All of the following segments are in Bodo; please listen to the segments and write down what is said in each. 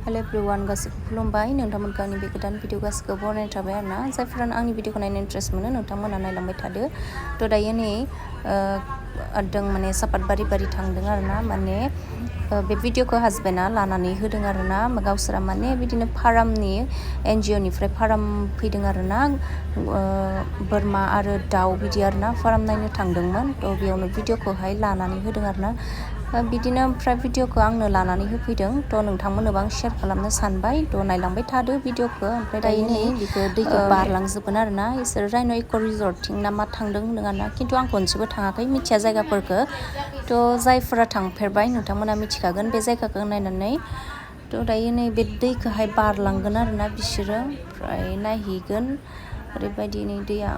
हेलो एभ्रिवान गासैखौबो खुलुमबाय नोंथांमोनखौ आंनि बे गोदान भिडिअ गासैखौबो बरायनाय थाबाय आरोना जायफोरा आंनि भिडिअखौ नायनो इन्ट्रेस्ट मोनो नोंथांमोना नायलांबाय थादो थ' दायो नै आरदों माने सापात बारि थांदों आरोना माने बे भिडिअखौ हासबेन्डआ लानानै होदों आरोना गावसोरा माने बिदिनो फारामनि NGOनिफ्राय फाराम फैदों आरोना बोरमा आरो दाउ बिदि आरोना फाराम नायनो थांदोंमोन थ' बेयावनो भिडिअखौहाय लानानै होदों आरोना बिदिनो ओमफ्राय भिडिअखौ आंनो लानानै होफैदों थ' नोंथांमोननोबो आं शेयार खालामनो सानबाय थ' नायलांबाय थादो भिडिअखौ ओमफ्राय दायो नै बेखौ दैखौ बारलांजोबगोन आरोना इसोर रायन' इक' रिजर्टथिं ना मा थांदों होनदों आरोना खिन्थु आं खनसेबो थाङाखै मिथिया जायगाफोरखौ थ' जायफोरा थांफेरबाय नोंथांमोना मिथिखागोन बे जायगाखौ नायनानै थ' दायो नै बे दैखौहाय बारलांगोन आरोना बिसोरो ओमफ्राय नायहैगोन ओरैबायदि नै दैया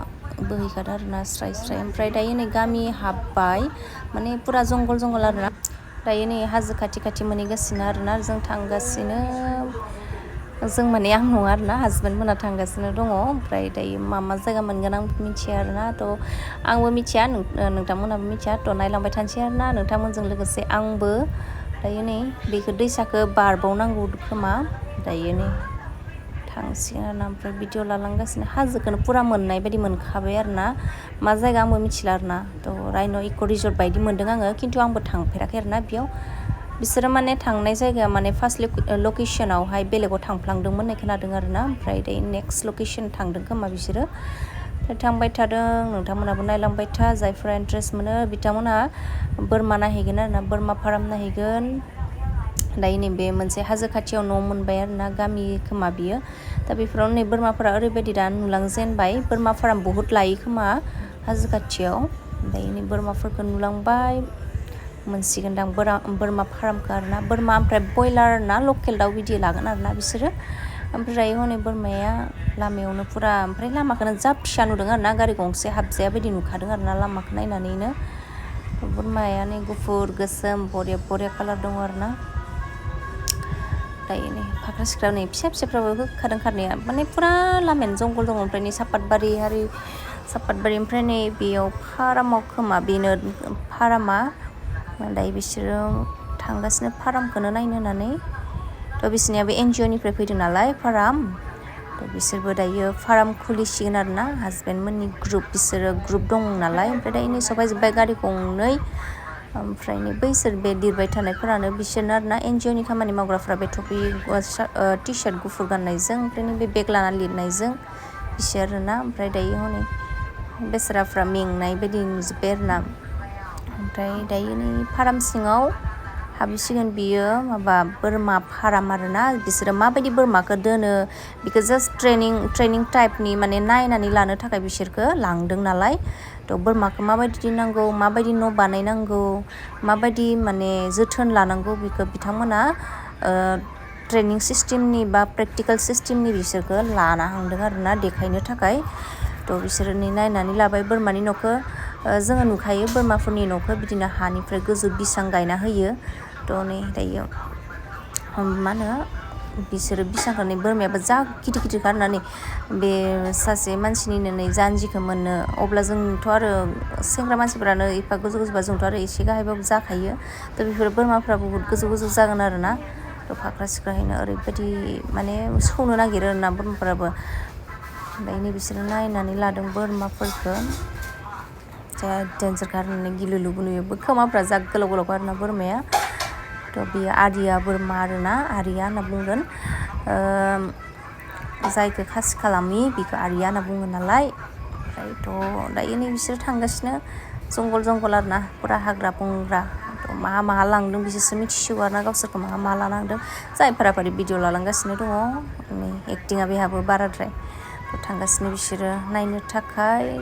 बोहैखादों आरोना स्राय ओमफ्राय दायो नै गामि हाबबाय माने पुरा जंगल आरोना दायो नै हाजो खाथि मोनहैगासिनो आरोना जों थांगासिनो जों माने आं नङा आरोना हासबेन्ड मोना थांगासिनो दङ ओमफ्राय दायो मा जायगा मोनगोन आं मिथिया आरोना थ' आंबो मिथिया नोंथांमोनाबो मिथिया थ' नायलांबाय थानोसै आरोना नोंथांमोनजों लोगोसे आंबो दायो नै बेखौ दैसाखौ बारबावनांगौ खोमा दायो नै थांसिगोन आरोना ओमफ्राय भिडिअ लालांगासिनो हाजोखौनो पुरा मोननाय बायदि मोनखाबाय आरोना मा जायगा आंबो मिथिला आरोना थ' रायन' इक' रिजर्ट बायदि मोनदों आङो खिन्थु आंबो थांफेराखै आरोना बेयाव बिसोरो माने थांनाय जायगाया माने फार्स्ट लकेसनावहाय बेलेगाव थांफ्लांदोंमोन होननाय खोनादों आरोना ओमफ्राय दायो नेक्स्ट लकेसन थांदों खोमा बिसोरो थांबाय थादों नोंथांमोनाबो नायलांबाय था जायफोरा इन्ट्रेस्ट मोनो बिथांमोनहा बोरमा नायहैगोन आरोना बोरमा फाराम नायहैगोन दायो नै बे मोनसे हाजो खाथियाव न' मोनबाय आरोना गामि खोमा बियो दा बेफोराव नै बोरमाफोरा ओरैबायदि दा नुलांजेनबाय बोरमा फाराम बहुद लायो खोमा हाजो खाथियाव दायो नै बोरमाफोरखौ नुलांबाय मोनसिगोनदां बोरमा फारामखौ आरोना बोरमा ओमफ्राय बयलार ना लकेल दाउ बिदि लागोन आरोना बिसोरो ओमफ्राय हनै बोरमाया लामायावनो पुरा ओमफ्राय लामाखौनो जा फिसा नुदों आरोना गारि गंसे हाबजाया बायदि नुखादों आरोना लामाखौ नायनानैनो बोरमाया नै गुफुर गोसोम बरिया कालार दङ आरोना दायो नै फाख्रा सिख्रा नै फिसाफ्राबो होखादों खारनाया माने पुरा लामायानो जंगल दङ ओमफ्राय नै सापात बारि ओमफ्राय नै बेयाव फारामाव खोमा बेनो फारामा दायो बिसोरो थांगासिनो फारामखौनो नायनो होननानै थ' बिसोरनियाबो NGOनिफ्राय फैदों नालाय फाराम थ' बिसोरबो दायो फाराम खुलिसिगोन आरोना हासबेन्डमोननि बिसोरो ग्रुप दं नालाय ओमफ्राय दायो नै सफायजोब्बाय गारि गंनै ओमफ्राय नै बैसोर बे लिरबाय थानायफोरानो बिसोरनो आरोना NGOनि खामानि मावग्राफ्रा बे टपि टि सार्ट गुफुर गाननायजों ओमफ्राय नै बे बेग लाना लिरनायजों बिसोर आरोना ओमफ्राय दायो हनै बेसाराफ्रा मेंनाय बायदि नुजोब्बाय आरोना ओमफ्राय दायो नै फाराम सिङाव हाबहैसिगोन बियो माबा बोरमा फाराम आरोना बिसोरो माबायदि बोरमाखौ दोनो बेखौ जास्ट ट्रेनिं टाइपनि माने नायनानै लानो थाखाय बिसोरखौ लांदों नालाय थ' बोरमाखौ माबायदि दोननांगौ माबायदि न' बानायनांगौ माबायदि माने जोथोन लानांगौ बेखौ बिथांमोना ट्रेनिं सिस्टेमनि बा प्रेक्टिकेल सिस्टेमनि बिसोरखौ लाना हांदों आरोना देखायनो थाखाय थ' बिसोरो नायनानै लाबाय बोरमानि न'खौ जोङो नुखायो बोरमाफोरनि न'खौ बिदिनो हानिफ्राय गोजौ बिसां गायना होयो थ' नै दायो मा होनो बिसोरो बिसांखौ नै बोरमायाबो जा गिदिर गारनानै बे सासे मानसिनिनो नै जानजिखौ मोननो अब्ला जोंथ' आरो सेंग्रा मानसिफोरानो एफा गोजौबा जोंथ' आरो एसे गाहायबाबो जाखायो थ' बेफोर बोरमाफ्रा बुहुत गोजौ जागोन आरोना थ' फाख्रा सिख्राहैनो ओरैबायदि माने सौनो नागिरो आरोना बोरमाफोराबो ओमफ्राय नै बिसोरो नायनानै लादों बोरमाफोरखौ जा डेन्जारखा आरोना गिलु लुबु नुयो खोमाफ्रा जा गोलाव आरोना बोरमाया थ' बेयो आरिया बोरमा आरोना आरिया होनना बुंगोन जायखौ खासि खालामि बेखौ आरिया होनना बुङो नालाय ओमफ्रायथ' दायो नै बिसोरो थांगासिनो जंगल आरोना पुरा हाग्रा बंग्रा थ' माहा लांदों बिसोरसो मिथिसिगौ आरोना गावसोरखौ माहा लानांदों जायफोरा भिडिअ लालांगासिनो दङ नै एक्टिङा बेहाबो बाराद्राय थ' थांगासिनो बिसोरो नायनो थाखाय